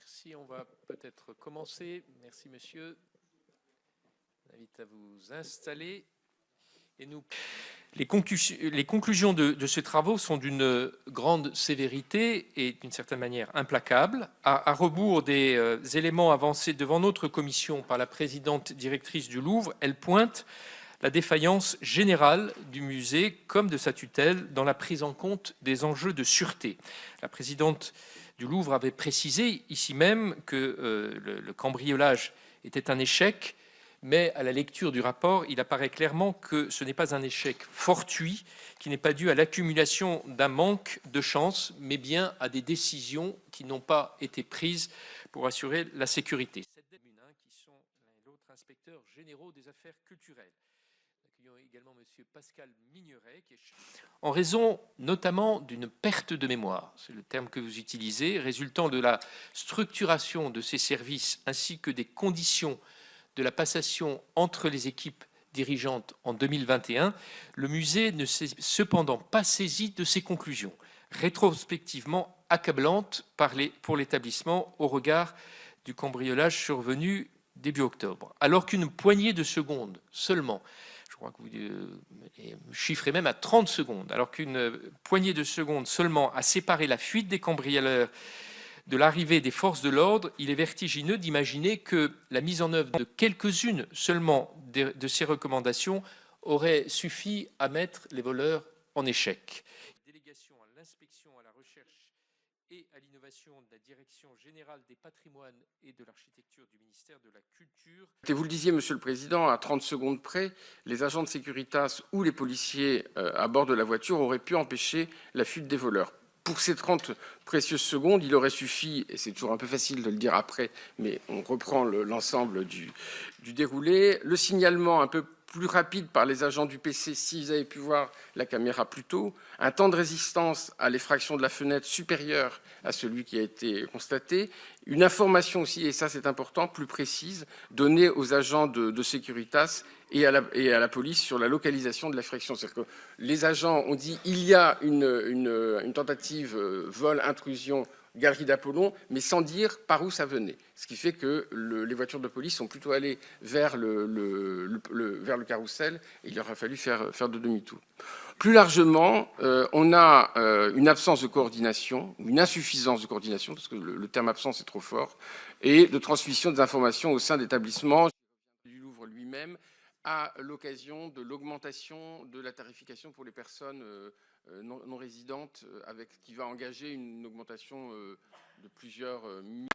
Merci, on va peut-être commencer. Merci monsieur. Je vous invite à vous installer. Et les conclusions de ces travaux sont d'une grande sévérité et d'une certaine manière implacable, à rebours des éléments avancés devant notre commission par la présidente directrice du Louvre. Elle pointe la défaillance générale du musée comme de sa tutelle dans la prise en compte des enjeux de sûreté. La présidente du Louvre avait précisé ici même que le cambriolage était un échec, mais à la lecture du rapport, il apparaît clairement que ce n'est pas un échec fortuit, qui n'est pas dû à l'accumulation d'un manque de chance, mais bien à des décisions qui n'ont pas été prises pour assurer la sécurité. Qui sont l'un et l'autre inspecteurs généraux des affaires culturelles. Nous accueillons également M. Pascal Migneret, qui est en raison notamment d'une perte de mémoire, c'est le terme que vous utilisez, résultant de la structuration de ces services ainsi que des conditions de la passation entre les équipes dirigeantes en 2021, le musée ne s'est cependant pas saisi de ces conclusions, rétrospectivement accablantes pour l'établissement au regard du cambriolage survenu début octobre. Alors qu'une poignée de secondes seulement, je crois que vous chiffrez même à 30 secondes, alors qu'une poignée de secondes seulement a séparé la fuite des cambrioleurs de l'arrivée des forces de l'ordre, il est vertigineux d'imaginer que la mise en œuvre de quelques-unes seulement de ces recommandations aurait suffi à mettre les voleurs en échec. Délégation à l'inspection, à la recherche et à l'innovation de la Direction générale des patrimoines et de l'architecture du ministère de la Culture. Et vous le disiez, Monsieur le Président, à 30 secondes près, les agents de Securitas ou les policiers à bord de la voiture auraient pu empêcher la fuite des voleurs. Pour ces 30 précieuses secondes, il aurait suffi, et c'est toujours un peu facile de le dire après, mais on reprend l'ensemble du déroulé, le signalement un peu plus rapide par les agents du PC s'ils avaient pu voir la caméra plus tôt, un temps de résistance à l'effraction de la fenêtre supérieur à celui qui a été constaté, une information aussi, et ça c'est important, plus précise, donnée aux agents de Securitas et à la police sur la localisation de l'effraction. C'est-à-dire que les agents ont dit il y a une tentative vol-intrusion Galerie d'Apollon, mais sans dire par où ça venait. Ce qui fait que les voitures de police sont plutôt allées vers le carrousel et il leur a fallu faire de demi-tour. Plus largement, on a une absence de coordination, une insuffisance de coordination, parce que le terme absence est trop fort, et de transmission des informations au sein d'établissements du Louvre lui-même, à l'occasion de l'augmentation de la tarification pour les personnes non résidentes, qui va engager une augmentation de plusieurs millions.